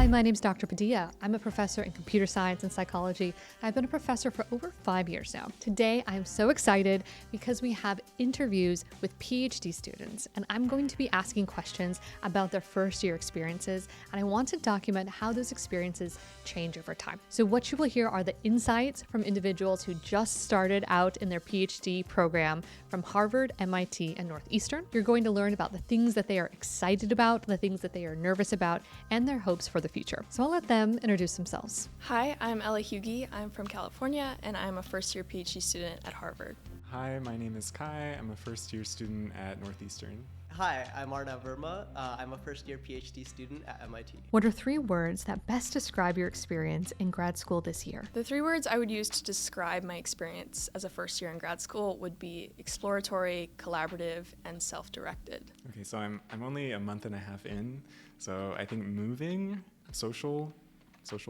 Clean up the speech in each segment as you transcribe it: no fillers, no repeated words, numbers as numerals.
my name's Dr. Padilla. I'm a professor in computer science and psychology. I've been a professor for over 5 years now. Today, I'm so excited because we have interviews with PhD students, and I'm going to be asking questions about their first year experiences, and I want to document how those experiences change over time. So what you will hear are the insights from individuals who just started out in their PhD program from Harvard, MIT, and Northeastern. You're going to learn about the things that they are excited about, the things that they are nervous about, and their hopes for the future. So I'll let them introduce themselves. Hi, I'm Hugi. I'm from California, and I'm a first-year PhD student at Harvard. Hi, my name is Kai. I'm a first-year student at Northeastern. Hi, I'm Arna Verma. I'm a first-year PhD student at MIT. What are 3 words that best describe your experience in grad school this year? The 3 words I would use to describe my experience as a first year in grad school would be exploratory, collaborative, and self-directed. Okay, so I'm only a month and a half in, so I think moving, social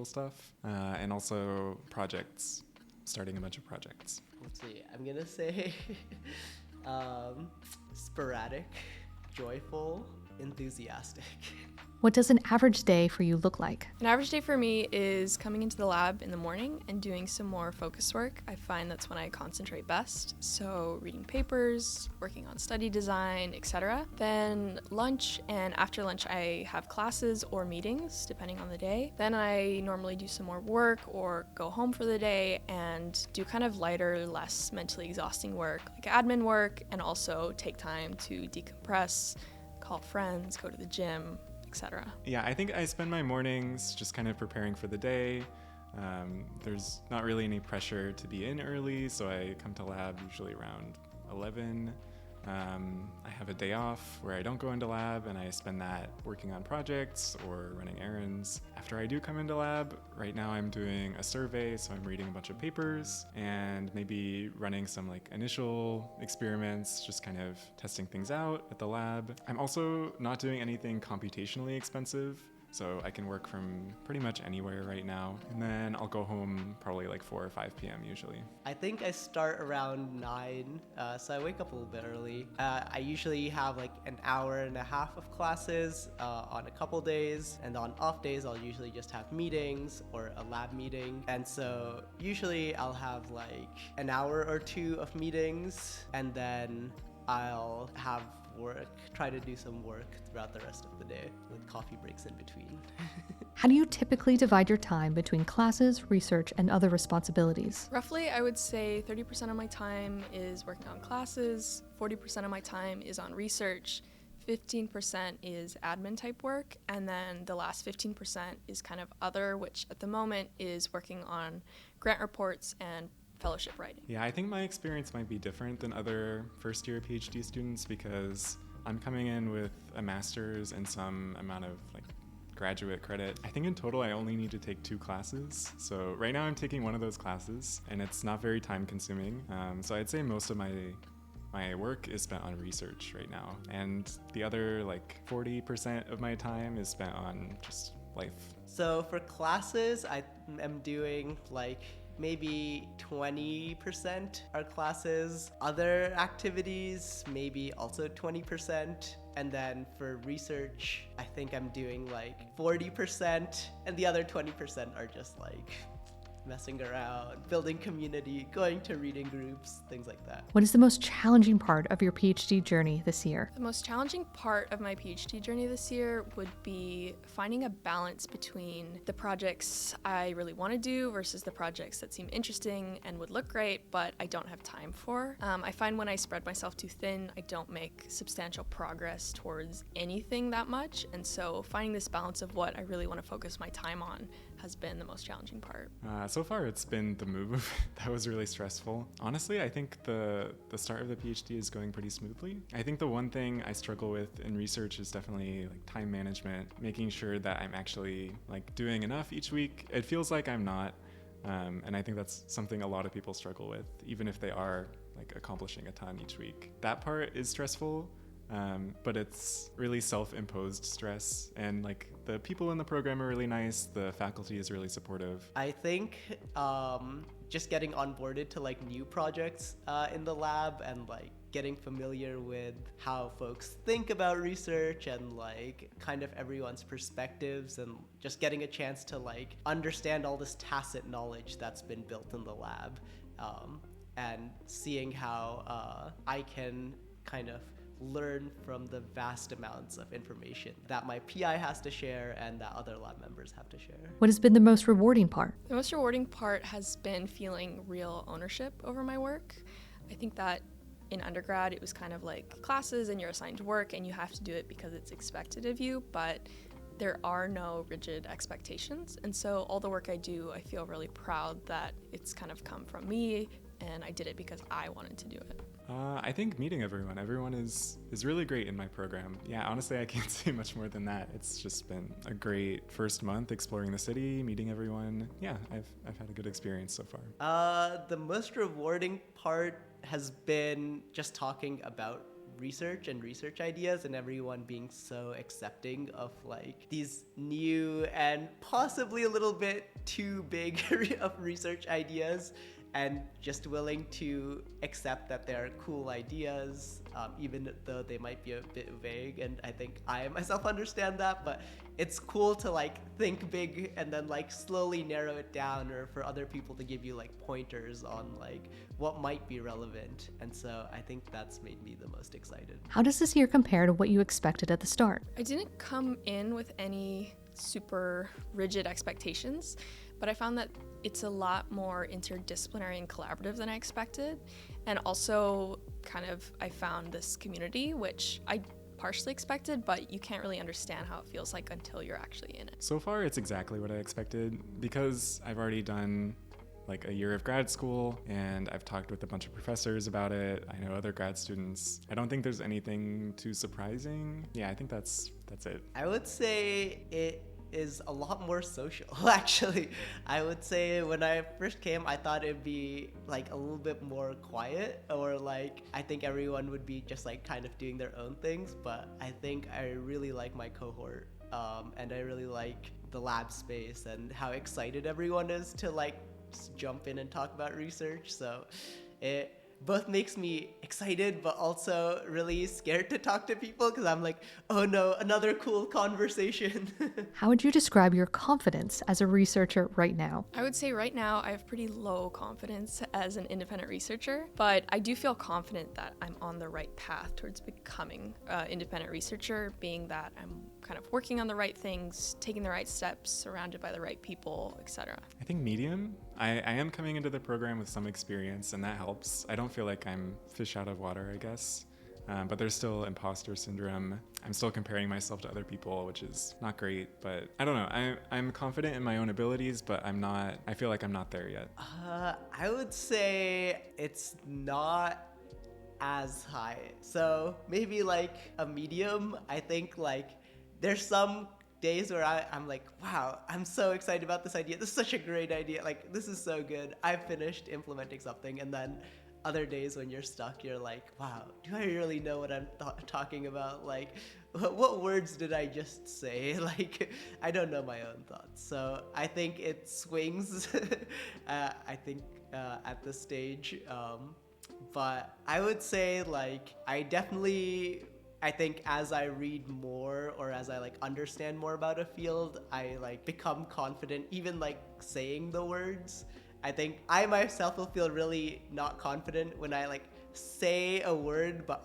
stuff, and also projects, starting a bunch of projects. Let's see, I'm gonna say sporadic, joyful, enthusiastic. What does an average day for you look like? An average day for me is coming into the lab in the morning and doing some more focus work. I find that's when I concentrate best. So reading papers, working on study design, etc. Then lunch, and after lunch I have classes or meetings depending on the day. Then I normally do some more work or go home for the day and do kind of lighter, less mentally exhausting work like admin work, and also take time to decompress, call friends, go to the gym, etc. Yeah, I think I spend my mornings just kind of preparing for the day. There's not really any pressure to be in early, so I come to lab usually around 11. I have a day off where I don't go into lab, and I spend that working on projects or running errands. After I do come into lab, right now I'm doing a survey, so I'm reading a bunch of papers and maybe running some initial experiments, just kind of testing things out at the lab. I'm also not doing anything computationally expensive, so I can work from pretty much anywhere right now. And then I'll go home probably 4 or 5 p.m. usually. I think I start around 9, so I wake up a little bit early. I usually have an hour and a half of classes on a couple days, and on off days I'll usually just have meetings or a lab meeting. And so usually I'll have an hour or 2 of meetings, and then I'll have try to do some work throughout the rest of the day with coffee breaks in between. How do you typically divide your time between classes, research, and other responsibilities? Roughly, I would say 30% of my time is working on classes, 40% of my time is on research, 15% is admin type work, and then the last 15% is kind of other, which at the moment is working on grant reports and fellowship writing. Yeah, I think my experience might be different than other first-year PhD students because I'm coming in with a master's and some amount of graduate credit. I think in total I only need to take 2 classes. So right now I'm taking one of those classes, and it's not very time-consuming. So I'd say most of my work is spent on research right now, and the other 40% of my time is spent on just life. So for classes, I am doing maybe 20% are classes. Other activities, maybe also 20%. And then for research, I think I'm doing 40%. And the other 20% are just messing around, building community, going to reading groups, things like that. What is the most challenging part of your PhD journey this year? The most challenging part of my PhD journey this year would be finding a balance between the projects I really want to do versus the projects that seem interesting and would look great, but I don't have time for. I find when I spread myself too thin, I don't make substantial progress towards anything that much, and so finding this balance of what I really want to focus my time on has been the most challenging part. So far it's been the move. That was really stressful. Honestly, I think the start of the PhD is going pretty smoothly. I think the one thing I struggle with in research is definitely time management, making sure that I'm actually doing enough each week. It feels like I'm not, and I think that's something a lot of people struggle with, even if they are accomplishing a ton each week. That part is stressful. But it's really self-imposed stress, and the people in the program are really nice, the faculty is really supportive. I think just getting onboarded to like new projects in the lab and like getting familiar with how folks think about research and like kind of everyone's perspectives, and just getting a chance to like understand all this tacit knowledge that's been built in the lab, and seeing how I can kind of learn from the vast amounts of information that my PI has to share and that other lab members have to share. What has been the most rewarding part? The most rewarding part has been feeling real ownership over my work. I think that in undergrad, it was kind of like classes and you're assigned work and you have to do it because it's expected of you, but there are no rigid expectations. And so all the work I do, I feel really proud that it's kind of come from me and I did it because I wanted to do it. I think meeting everyone. Everyone is really great in my program. Yeah, honestly, I can't say much more than that. It's just been a great first month exploring the city, meeting everyone. Yeah, I've had a good experience so far. The most rewarding part has been just talking about research and research ideas, and everyone being so accepting of like these new and possibly a little bit too big of research ideas, and just willing to accept that they're cool ideas, even though they might be a bit vague. And I think I myself understand that, but it's cool to like think big and then like slowly narrow it down, or for other people to give you like pointers on like what might be relevant. And so I think that's made me the most excited. How does this year compare to what you expected at the start? I didn't come in with any super rigid expectations, but I found that it's a lot more interdisciplinary and collaborative than I expected. And also kind of I found this community, which I partially expected, but you can't really understand how it feels like until you're actually in it. So far, it's exactly what I expected because I've already done like a year of grad school and I've talked with a bunch of professors about it. I know other grad students. I don't think there's anything too surprising. Yeah, I think that's it. I would say it is a lot more social, actually. I would say when I first came, I thought it'd be like a little bit more quiet, or like I think everyone would be just like kind of doing their own things, but I think I really like my cohort, and I really like the lab space and how excited everyone is to like jump in and talk about research. So it both makes me excited but also really scared to talk to people, because I'm like, oh no, another cool conversation. How would you describe your confidence as a researcher right now? I would say right now I have pretty low confidence as an independent researcher, but I do feel confident that I'm on the right path towards becoming an independent researcher, being that I'm kind of working on the right things, taking the right steps, surrounded by the right people, etc. I think medium. I am coming into the program with some experience and that helps. I don't feel like I'm fish out of water, I guess. But there's still imposter syndrome. I'm still comparing myself to other people, which is not great, but I don't know. I'm confident in my own abilities, but I feel like I'm not there yet. I would say it's not as high. So maybe like a medium. I think like there's some days where I'm like, wow, I'm so excited about this idea. This is such a great idea. Like, this is so good. I finished implementing something. And then other days when you're stuck, you're like, wow, do I really know what I'm talking about? Like, what words did I just say? Like, I don't know my own thoughts. So I think it swings, I think, at this stage. But I would say, like, I think as I read more, or as I like understand more about a field, I like become confident even like saying the words. I think I myself will feel really not confident when I like say a word, but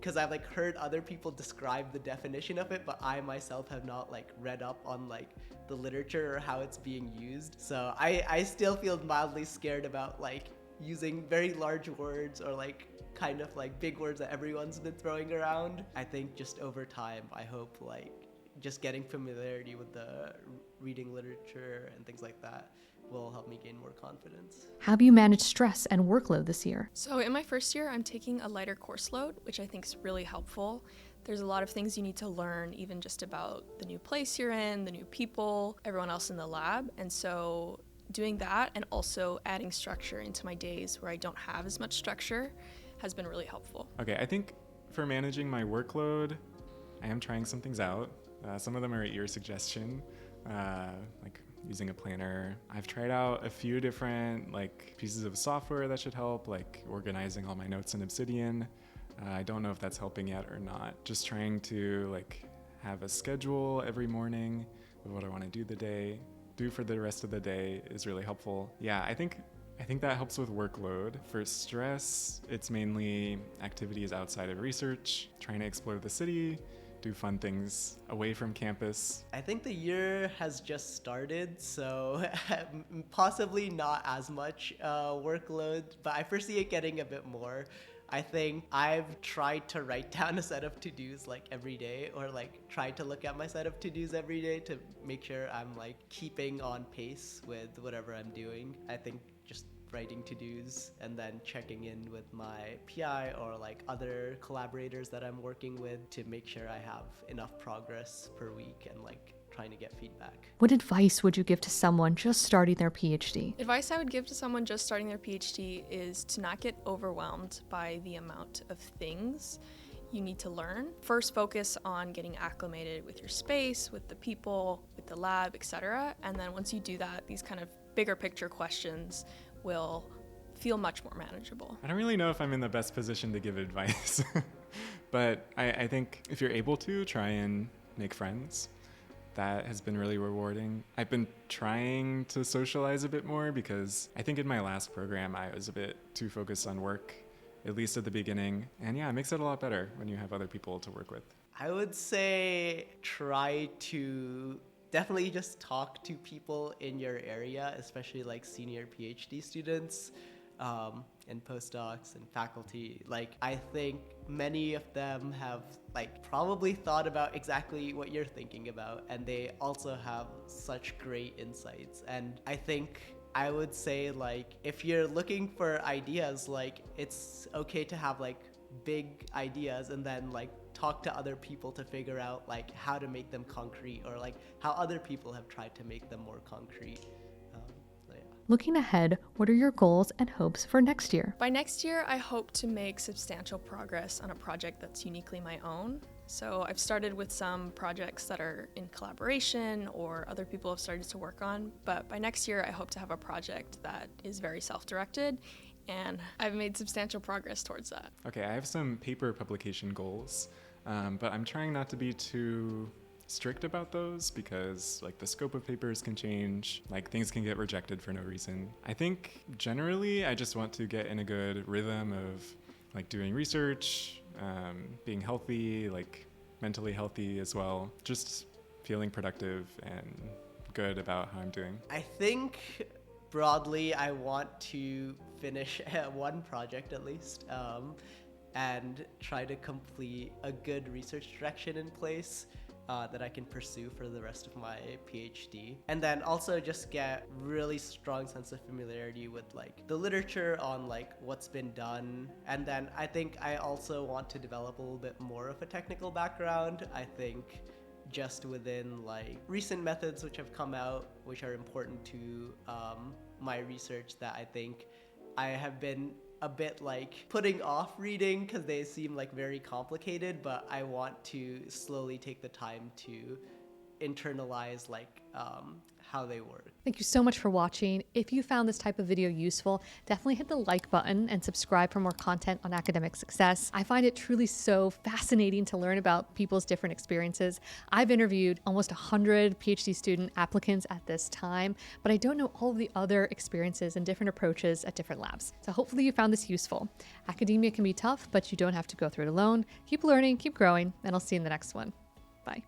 because I've like heard other people describe the definition of it, but I myself have not like read up on like the literature or how it's being used. So I still feel mildly scared about like using very large words, or like kind of like big words that everyone's been throwing around. I think just over time, I hope like just getting familiarity with the reading literature and things like that will help me gain more confidence. How have you managed stress and workload this year? So in my first year, I'm taking a lighter course load, which I think is really helpful. There's a lot of things you need to learn, even just about the new place you're in, the new people, everyone else in the lab. And so doing that and also adding structure into my days where I don't have as much structure has been really helpful. Okay, I think for managing my workload, I am trying some things out. Some of them are at your suggestion. like using a planner. I've tried out a few different like pieces of software that should help, like organizing all my notes in Obsidian. I don't know if that's helping yet or not. Just trying to like have a schedule every morning of what I want to do for the rest of the day is really helpful. Yeah, I think that helps with workload. For stress, it's mainly activities outside of research, trying to explore the city, do fun things away from campus. I think the year has just started, so possibly not as much workload, but I foresee it getting a bit more. I think I've tried to write down a set of to-dos like every day, or like try to look at my set of to-dos every day to make sure I'm like keeping on pace with whatever I'm doing. I think just writing to-dos and then checking in with my PI or like other collaborators that I'm working with to make sure I have enough progress per week and like trying to get feedback. What advice would you give to someone just starting their PhD? Advice I would give to someone just starting their PhD is to not get overwhelmed by the amount of things you need to learn. First, focus on getting acclimated with your space, with the people, with the lab, etc. And then once you do that, these kind of bigger picture questions will feel much more manageable. I don't really know if I'm in the best position to give advice, but I think if you're able to, try and make friends. That has been really rewarding. I've been trying to socialize a bit more because I think in my last program I was a bit too focused on work, at least at the beginning. And yeah, it makes it a lot better when you have other people to work with. I would say try to definitely just talk to people in your area, especially like senior PhD students and postdocs and faculty. Like, I think many of them have like probably thought about exactly what you're thinking about, and they also have such great insights. And I think I would say, like, if you're looking for ideas, like, it's okay to have like big ideas and then like talk to other people to figure out like how to make them concrete, or like how other people have tried to make them more concrete. Looking ahead, what are your goals and hopes for next year? By next year, I hope to make substantial progress on a project that's uniquely my own. So I've started with some projects that are in collaboration or other people have started to work on, but by next year, I hope to have a project that is very self-directed, and I've made substantial progress towards that. Okay, I have some paper publication goals, but I'm trying not to be too strict about those because like the scope of papers can change, like things can get rejected for no reason. I think generally I just want to get in a good rhythm of like doing research, being healthy, like mentally healthy as well, just feeling productive and good about how I'm doing. I think broadly I want to finish one project at least, and try to complete a good research direction in place that I can pursue for the rest of my PhD. And then also just get really strong sense of familiarity with like the literature on like what's been done. And then I think I also want to develop a little bit more of a technical background. I think just within like recent methods which have come out, which are important to my research, that I think I have been a bit like putting off reading because they seem like very complicated, but I want to slowly take the time to internalize like how they work. Thank you so much for watching. If you found this type of video useful, definitely hit the like button and subscribe for more content on academic success. I find it truly so fascinating to learn about people's different experiences. I've interviewed almost 100 PhD student applicants at this time, but I don't know all of the other experiences and different approaches at different labs. So hopefully you found this useful. Academia can be tough, but you don't have to go through it alone. Keep learning, keep growing, and I'll see you in the next one. Bye.